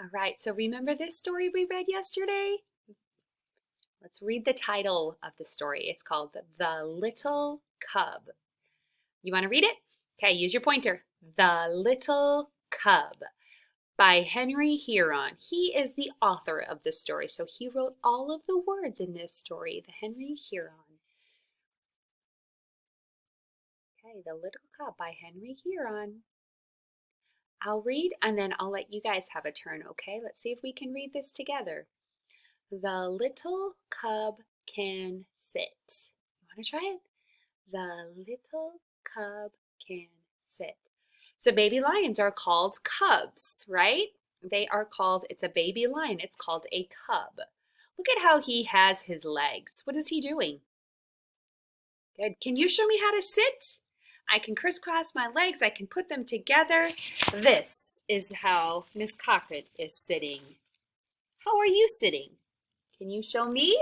All right, so remember this story we read yesterday? Let's read the title of the story. It's called The Little Cub. You want to read it? Okay, use your pointer. The Little Cub by Henry Huron. He is the author of the story, so he wrote all of the words in this story, the Henry Huron. Okay, The Little Cub by Henry Huron. I'll read and then I'll let you guys have a turn, okay? Let's see if we can read this together. The little cub can sit. You want to try it? The little cub can sit. So baby lions are called cubs, right? They are called, it's a baby lion. It's called a cub. Look at how he has his legs. What is he doing? Good. Can you show me how to sit? I can crisscross my legs. I can put them together. This is how Miss Cochran is sitting. How are you sitting? Can you show me?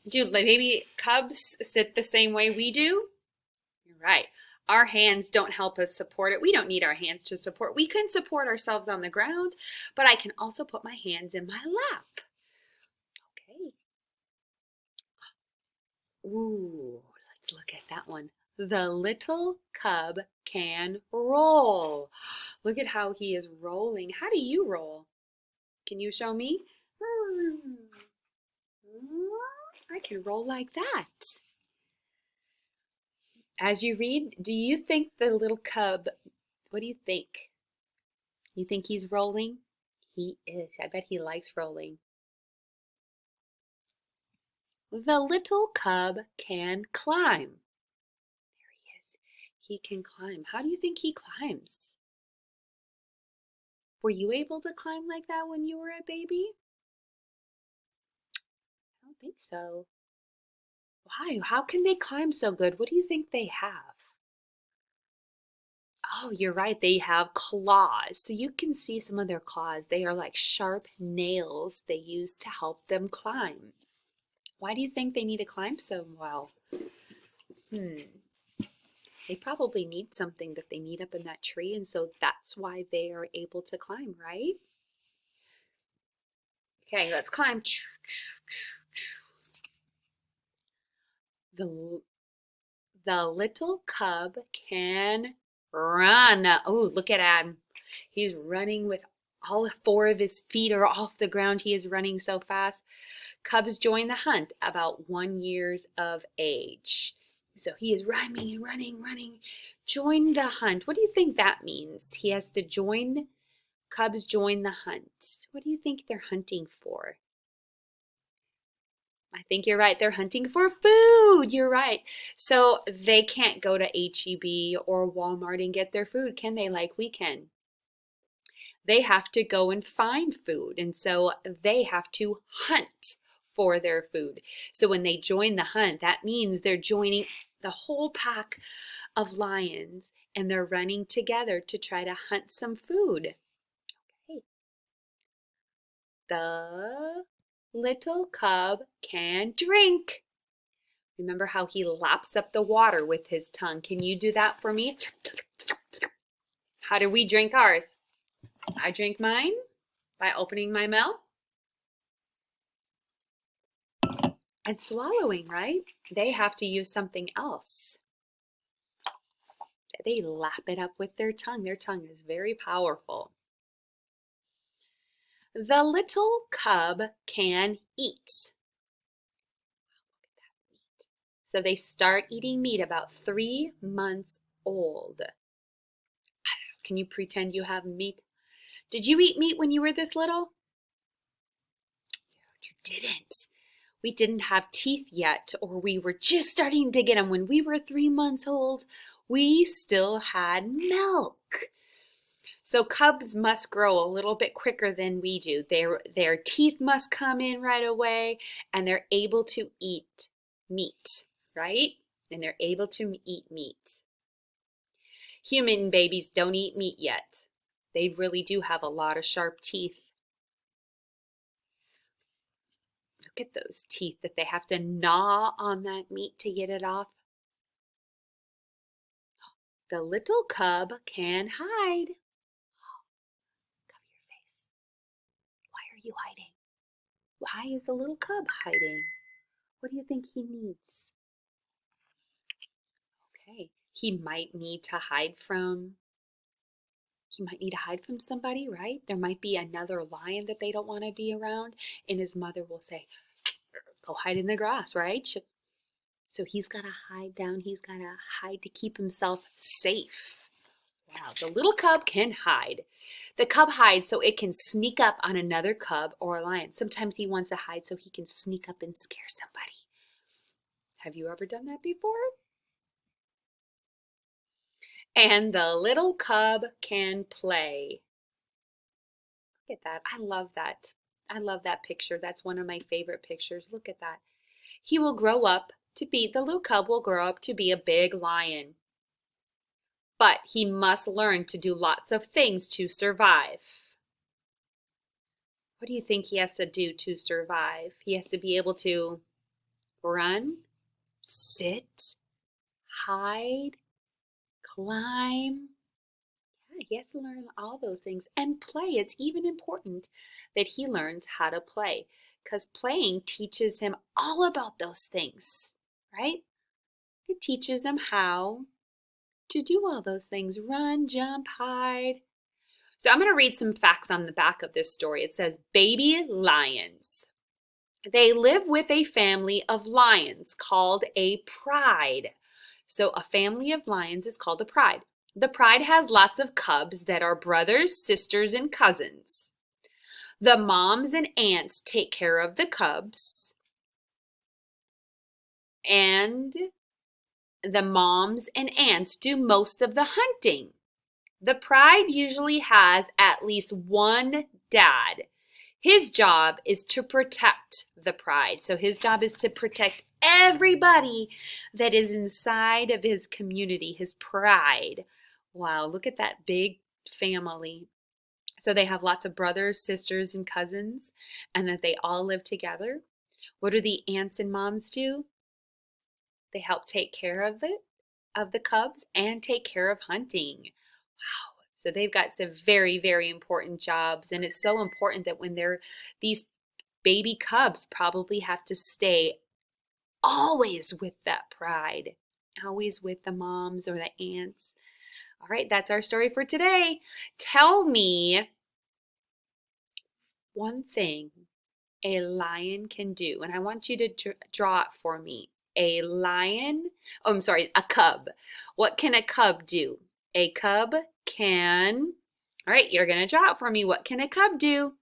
Do baby cubs sit the same way we do? You're right. Our hands don't help us support it. We don't need our hands to support. We can support ourselves on the ground, but I can also put my hands in my lap. Okay. Ooh, let's look at that one. The little cub can roll. Look at how he is rolling. How do you roll? Can you show me? I can roll like that. As you read, do you think the little cub, what do you think? You think he's rolling? He is. I bet he likes rolling. The little cub can climb. There he is. He can climb. How do you think he climbs? Were you able to climb like that when you were a baby? I don't think so. Why? How can they climb so good? What do you think they have? Oh, you're right. They have claws. So you can see some of their claws. They are like sharp nails they use to help them climb. Why do you think they need to climb so well? They probably need something that they need up in that tree, and so that's why they are able to climb, right? Okay, let's climb. The, the little cub can run. Oh, look at him. He's running with all four of his feet are off the ground. He is running so fast. Cubs join the hunt about 1 year of age. So he is running, running, running. Join the hunt. What do you think that means? He has to join, cubs join the hunt. What do you think they're hunting for? I think you're right. They're hunting for food. You're right. So they can't go to HEB or Walmart and get their food, can they, like we can? They have to go and find food. And so they have to hunt for their food. So when they join the hunt, that means they're joining the whole pack of lions and they're running together to try to hunt some food. Okay. The little cub can drink. Remember how he laps up the water with his tongue. Can you do that for me? How do we drink ours? I drink mine by opening my mouth and swallowing, right? They have to use something else. They lap it up with their tongue. Their tongue is very powerful. The little cub can eat. So they start eating meat about 3 months old. Can you pretend you have meat? Did you eat meat when you were this little? You didn't. We didn't have teeth yet, or we were just starting to get them. When we were 3 months old, we still had milk. So cubs must grow a little bit quicker than we do. Their teeth must come in right away, and they're able to eat meat, right? And they're able to eat meat. Human babies don't eat meat yet. They really do have a lot of sharp teeth. Look at those teeth that they have to gnaw on that meat to get it off. The little cub can hide. Why is the little cub hiding? What do you think he needs? Okay, he might need to hide from somebody, right? There might be another lion that they don't want to be around, and his mother will say, go hide in the grass, right? So he's got to hide down. He's got to hide to keep himself safe. Wow, the little cub can hide. The cub hides so it can sneak up on another cub or a lion. Sometimes he wants to hide so he can sneak up and scare somebody. Have you ever done that before? And the little cub can play. Look at that. I love that. I love that picture. That's one of my favorite pictures. Look at that. The little cub will grow up to be a big lion. But he must learn to do lots of things to survive. What do you think he has to do to survive? He has to be able to run, sit, hide, climb. Yeah, he has to learn all those things and play. It's even important that he learns how to play because playing teaches him all about those things, right? It teaches him how to do all those things, run, jump, hide. So I'm going to read some facts on the back of this story. It says, baby lions. They live with a family of lions called a pride. So a family of lions is called a pride. The pride has lots of cubs that are brothers, sisters, and cousins. The moms and aunts take care of the cubs. And the moms and aunts do most of the hunting. The pride usually has at least one dad. His job is to protect the pride. So his job is to protect everybody that is inside of his community, his pride. Wow, look at that big family. So they have lots of brothers, sisters, and cousins, and that they all live together. What do the aunts and moms do? They help take care of the cubs, and take care of hunting. Wow. So they've got some very, very important jobs. And it's so important that when these baby cubs probably have to stay always with that pride, always with the moms or the aunts. All right, that's our story for today. Tell me one thing a lion can do. And I want you to draw it for me. A cub. What can a cub do? A cub can, all right, you're going to draw it for me. What can a cub do?